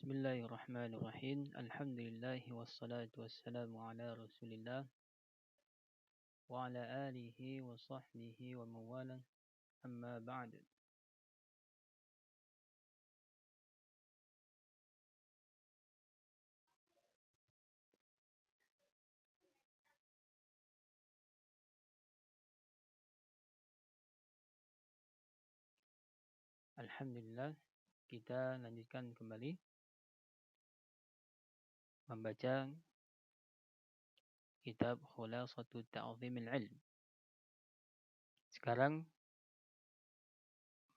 Bismillahirrahmanirrahim. Alhamdulillah wassalatu wassalamu ala Rasulillah wa ala alihi wa sahbihi wa mawalah. Amma ba'd. Alhamdulillah, kita lanjutkan kembali membaca kitab Khulasatut Ta'zimil Ilm. Sekarang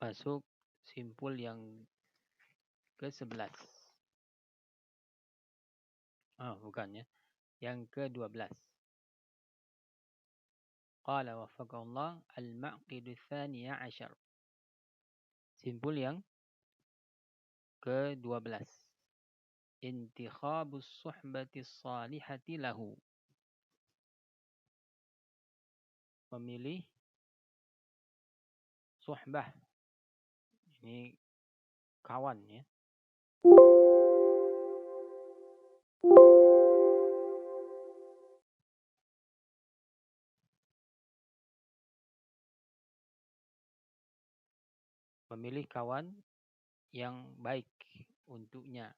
masuk simpul yang ke-11. Bukan ya. Yang ke-12. Qala wafaqallah al-ma'qidu tsaniya asyar. Simpul yang ke-12. Intikhabus suhbati salihati lahu. Memilih suhbah. Ini kawan ya. Memilih kawan yang baik untuknya.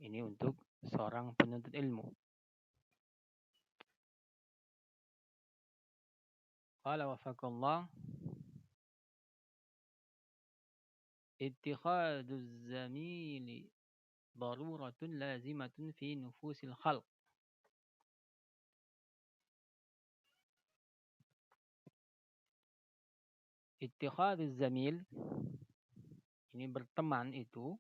Ini untuk seorang penuntut ilmu. Qala wafaqallah ittikhaduz zamili daruratun lazimatun fi nufusil khalq. Ittikhaduz zamil, ini berteman itu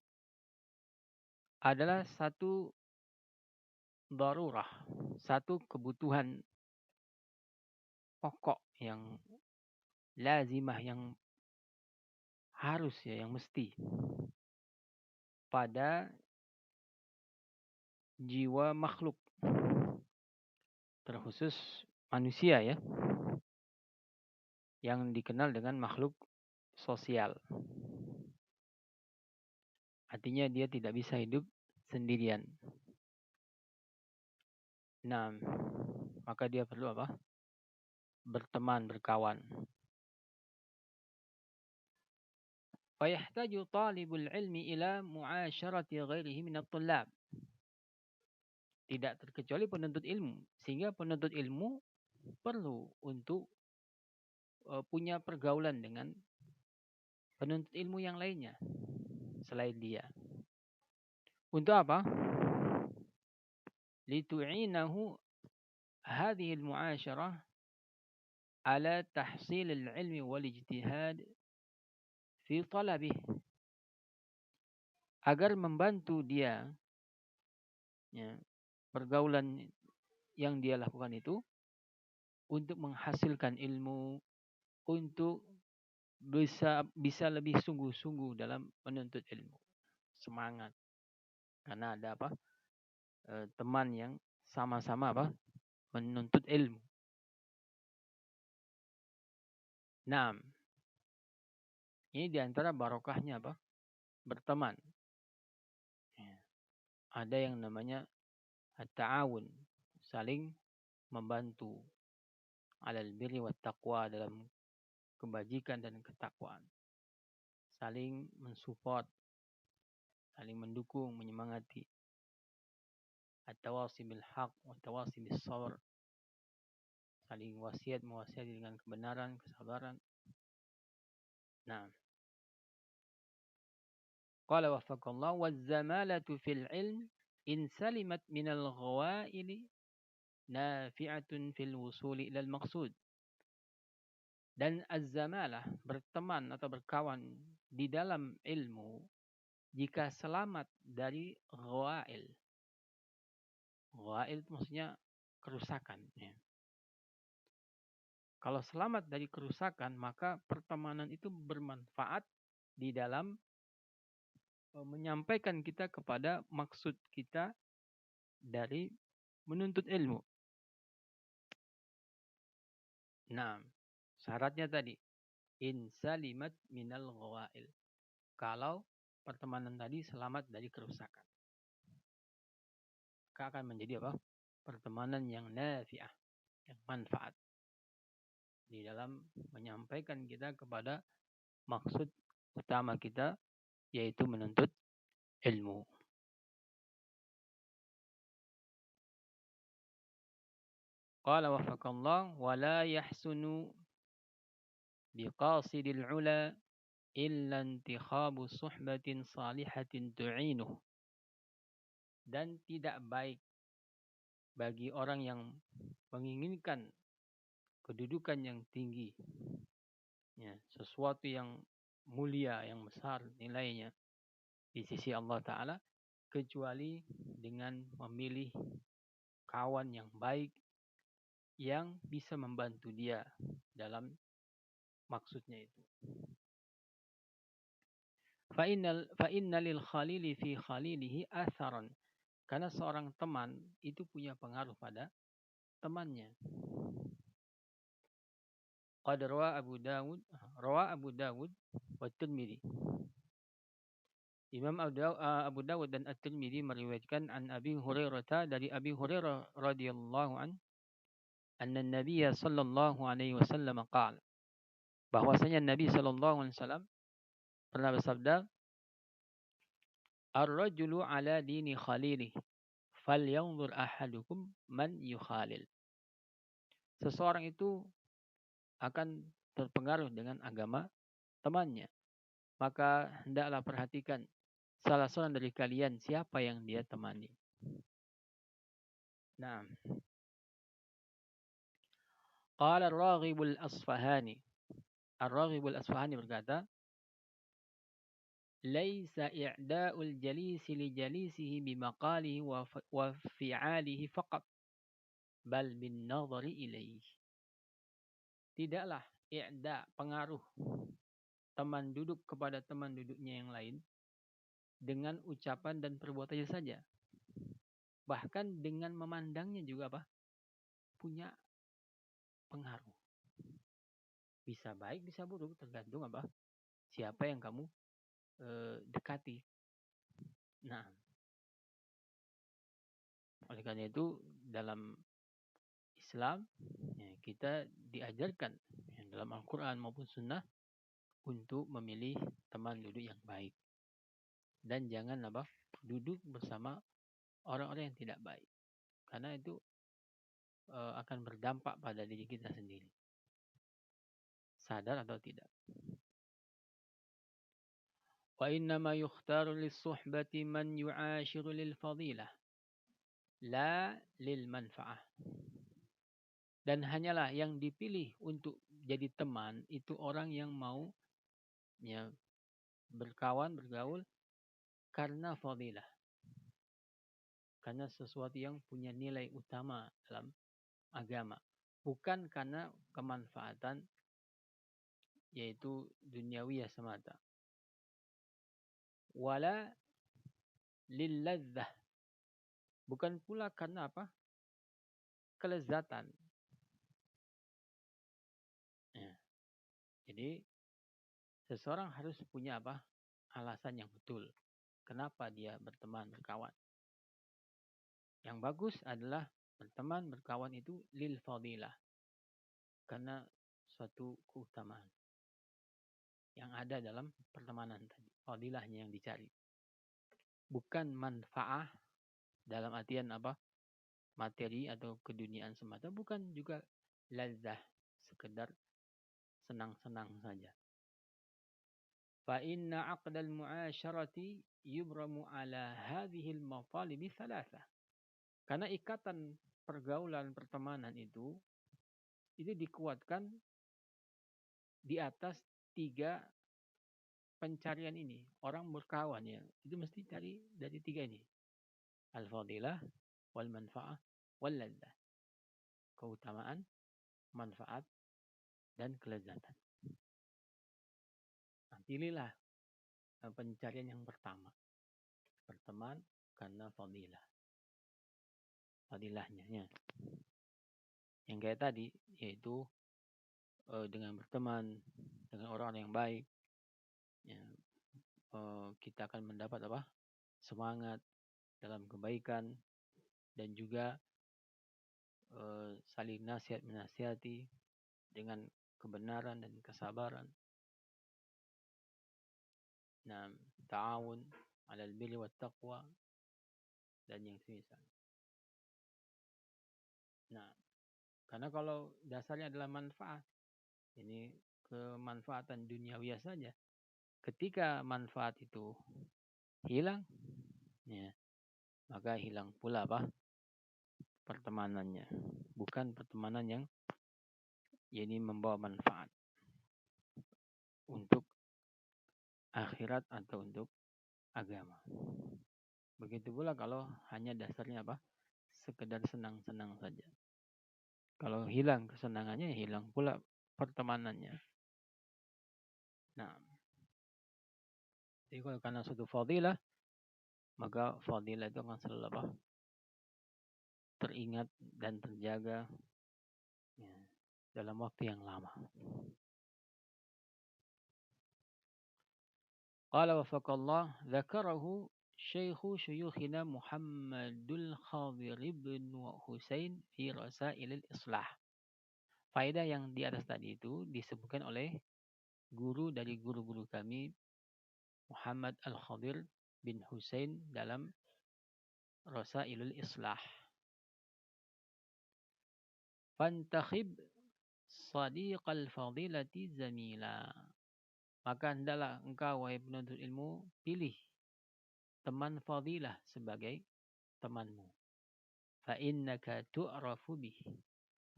adalah satu darurah, satu kebutuhan pokok yang lazimah, yang harus ya, yang mesti pada jiwa makhluk, terkhusus manusia ya, yang dikenal dengan makhluk sosial. Artinya dia tidak bisa hidup sendirian. Nah, maka dia perlu apa? Berteman, berkawan. Fayahtaju talibul ilmi ila mu'asyarati ghairihi minat tullab. Tidak terkecuali penuntut ilmu. Sehingga penuntut ilmu perlu untuk punya pergaulan dengan penuntut ilmu yang lainnya selain dia. Untuk apa? Litu'inahu hadhihi al-mu'asyarah ala tahsil al-ilmi wal ijtihad fi talabih. Agar membantu dia ya, pergaulan yang dia lakukan itu untuk menghasilkan ilmu, untuk bisa lebih sungguh-sungguh dalam menuntut ilmu. Semangat. Karena ada apa? Teman yang sama-sama apa? Menuntut ilmu. Nah, ini diantara barokahnya apa? Berteman. Ada yang namanya at-ta'awun, saling membantu alal birri wat taqwa, dalam kebajikan dan ketakwaan. Saling mensupport, saling mendukung, menyemangati. At-tawasi bil haq wa tawasi bis sabr. Saling mewasiati dengan kebenaran, kesabaran. Nah. Qala wafaqallah wa zamalatu fil ilm in salimat minal ghawaili nafi'atun fil wusuli ilal maqsud. Dan az-zamalah, berteman atau berkawan di dalam ilmu, jika selamat dari ghawail. Ghawail itu maksudnya kerusakan. Ya. Kalau selamat dari kerusakan, maka pertemanan itu bermanfaat di dalam menyampaikan kita kepada maksud kita dari menuntut ilmu. Nah, syaratnya tadi in salimat minal ghawail. Kalau pertemanan tadi selamat dari kerusakan. Maka akan menjadi apa? Pertemanan yang nafi'ah, yang manfaat di dalam menyampaikan kita kepada maksud utama kita, yaitu menuntut ilmu. Qala wafaqallah wa la yahsunu biqasidil ula illa intikhabu suhbatin salihatin tu'inuh. Dan tidak baik bagi orang yang menginginkan kedudukan yang tinggi, ya, sesuatu yang mulia, yang besar nilainya di sisi Allah Ta'ala, kecuali dengan memilih kawan yang baik yang bisa membantu dia dalam maksudnya itu. Fa inna lil khalili fi khalilihi atharan. Karena seorang teman itu punya pengaruh pada temannya. Qad rawa Abu Dawud wa Tirmidzi. Imam Abu Dawud dan At-Tirmidzi meriwayatkan an Abi Hurairah, dari Abi Hurairah radhiyallahu an, anna Nabi sallallahu alaihi wasallam qala, bahwasanya Nabi sallallahu alaihi wasallam pernah bersabda, ar-rajulu ala dini khalilih falyanzur ahadukum man yukhalil. Seseorang itu akan terpengaruh dengan agama temannya, maka hendaklah perhatikan salah seorang dari kalian siapa yang dia temani. Nah, qala Ar-Raghib Al-Asfahani. Ar-Raghib Al-Asfahani berkata, laisa i'da'ul jalisi li jalisihi bimaqalihi wa fi'alihi faqat, bal bin nadhari ilaihi. Tidaklah i'da, pengaruh teman duduk kepada teman duduknya yang lain dengan ucapan dan perbuatannya saja. Bahkan dengan memandangnya juga apa? Punya pengaruh. Bisa baik, bisa buruk, tergantung apa? Siapa yang kamu dekati. Nah, oleh karena itu dalam Islam, ya, kita diajarkan, ya, dalam Al-Quran maupun Sunnah, untuk memilih teman duduk yang baik. Dan jangan apa? Duduk bersama orang-orang yang tidak baik. Karena itu akan berdampak pada diri kita sendiri. Sadar atau tidak. Wa innama yukhtaru lis-suhbati man yu'ashiru lil-fadilah, la lil-manfa'ah. Dan hanyalah yang dipilih untuk jadi teman itu orang yang mau, ya, berkawan, bergaul karena fadilah. Karena sesuatu yang punya nilai utama dalam agama. Bukan karena kemanfaatan, yaitu duniawiyah semata. Wala lilladzah. Bukan pula karena apa? Kelezatan. Ya. Jadi seseorang harus punya apa? Alasan yang betul. Kenapa dia berteman, berkawan. Yang bagus adalah berteman, berkawan itu lil fadilah. Karena suatu keutamaan yang ada dalam pertemanan tadi. Fadilahnya yang dicari. Bukan manfaah dalam artian apa? Materi atau keduniaan semata. Bukan juga lazah. Sekedar senang-senang saja. Fa inna aqdal mu'asyarati yubramu ala hadhil matalibi thalatha. Karena ikatan pergaulan pertemanan itu dikuatkan di atas 3 pencarian ini. Orang berkawan, ya, itu mesti cari dari 3 ini. Al-fadilah, wal manfa'ah, wal ladzah. Keutamaan, manfaat, dan kelezatan. Nah, pilihlah pencarian yang pertama. Berteman karena fadilah. Fadilahnya, ya. Yang kayak tadi, yaitu dengan berteman dengan orang yang baik, ya, kita akan mendapat apa? Semangat dalam kebaikan dan juga saling nasihat menasihati dengan kebenaran dan kesabaran. Nah, ta'awun 'alal birri wat taqwa dan yang semisal. Nah, karena kalau dasarnya adalah manfaat, ini kemanfaatan duniawi saja. Ketika manfaat itu hilang, ya, maka hilang pula apa? Pertemanannya. Bukan pertemanan yang ini membawa manfaat untuk akhirat atau untuk agama. Begitu pula kalau hanya dasarnya apa? Sekedar senang-senang saja. Kalau hilang kesenangannya, hilang pula pertemanannya. Nah, jadi kalau karena suatu fadilah, maka fadilah itu akan selalu apa? Teringat dan terjaga, ya, dalam waktu yang lama. Qala wafaqallah dzakarahu Syekhu syuyukhina Muhammadul Khadir ibn Husain fi Rasailil Islah. Faedah yang di atas tadi itu disebutkan oleh guru dari guru-guru kami Muhammad Al-Khadir bin Husain dalam Rasailul Islah. Fantakhib sadiqal fadilati zamila. Maka hendaklah engkau wahai penuntut ilmu pilih teman fadilah sebagai temanmu. Fa innaka tu'rafu bih.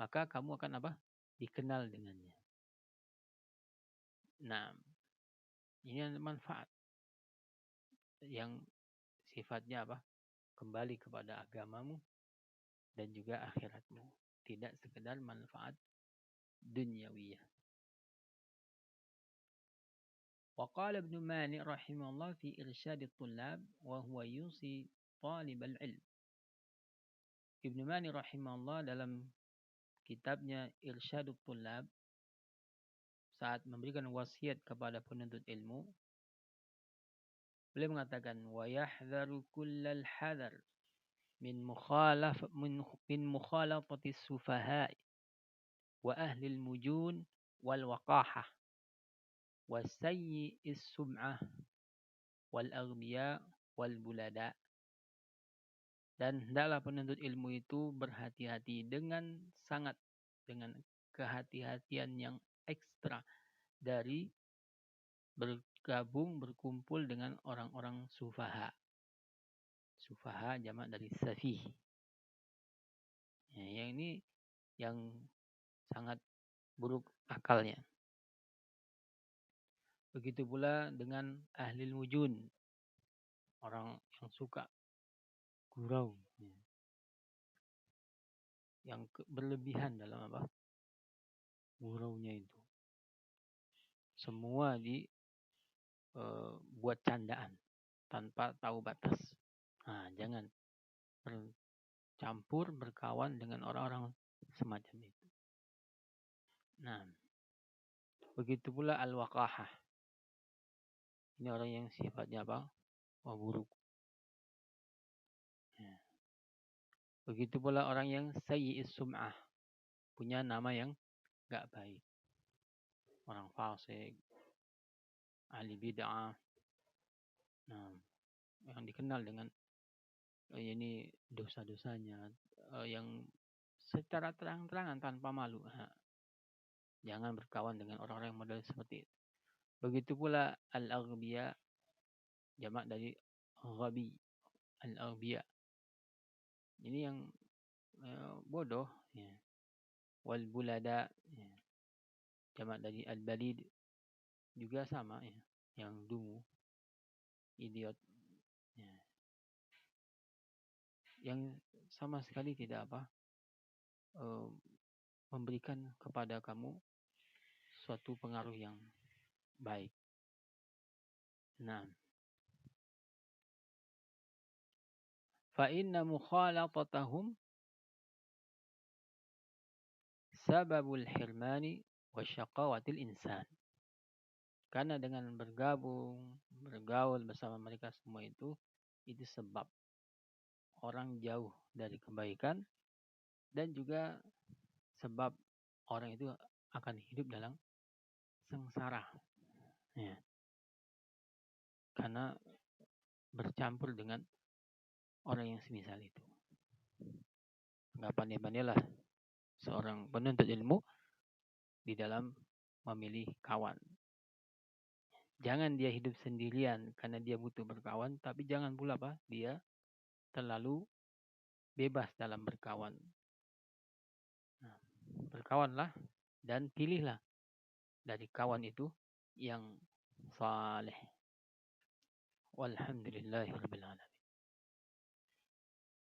Maka kamu akan apa? Dikenal dengannya. Nah, ini manfaat yang sifatnya apa? Kembali kepada agamamu dan juga akhiratmu. Tidak sekedar manfaat duniawiyah. وقال ابن مانع رحمه الله في إرشاد الطلاب وهو يوصي طالب العلم. Ibnu Mani rahimahullah dalam kitabnya Irsyadut Tullab saat memberikan wasiat kepada penuntut ilmu, beliau mengatakan wa yahdharu kullal hadar min mukhalatati sufaha wa ahli al-mujun wal waqahah was sayyi'is sum'ah wal aghbiya wal bulada. Dan hendaklah penuntut ilmu itu berhati-hati dengan kehati-hatian yang ekstra dari berkumpul dengan orang-orang sufaha. Sufaha jamak dari safih. Ya, yang ini yang sangat buruk akalnya. Begitu pula dengan ahli wujun, orang yang suka gurau, ya, yang berlebihan dalam apa? Guraunya itu. Semua buat candaan tanpa tahu batas. Nah, jangan bercampur berkawan dengan orang-orang semacam itu. Nah, begitu pula al-waqahah. Ini orang yang sifatnya apa? Buruk. Ya. Begitu pula orang yang sayyi'is sum'ah. Punya nama yang gak baik. Orang fasik, ahli bid'ah. Nah, yang dikenal dengan ini dosa-dosanya yang secara terang-terangan tanpa malu. Nah, jangan berkawan dengan orang-orang yang model seperti itu. Begitu pula al-aghbiya, jamak dari ghabi, al-aghbiya. Ini yang bodoh, ya. Wal bulada, ya. Jamak dari al-balid, juga sama, ya. Yang dungu, idiot, ya. Yang sama sekali tidak apa memberikan kepada kamu suatu pengaruh yang baik. Nah, fa inna mukhalatatahum sababul hirmani wa syaqawatil insan. Karena dengan bergabung, bergaul bersama mereka semua itu sebab orang jauh dari kebaikan dan juga sebab orang itu akan hidup dalam sengsara. Ya. Karena bercampur dengan orang yang semisal itu. Nggak pandai-pandailah seorang penuntut ilmu di dalam memilih kawan. Jangan dia hidup sendirian karena dia butuh berkawan, tapi jangan pula dia terlalu bebas dalam berkawan. Nah, berkawanlah dan pilihlah dari kawan itu yang saleh. Walhamdulillahirabbil alamin.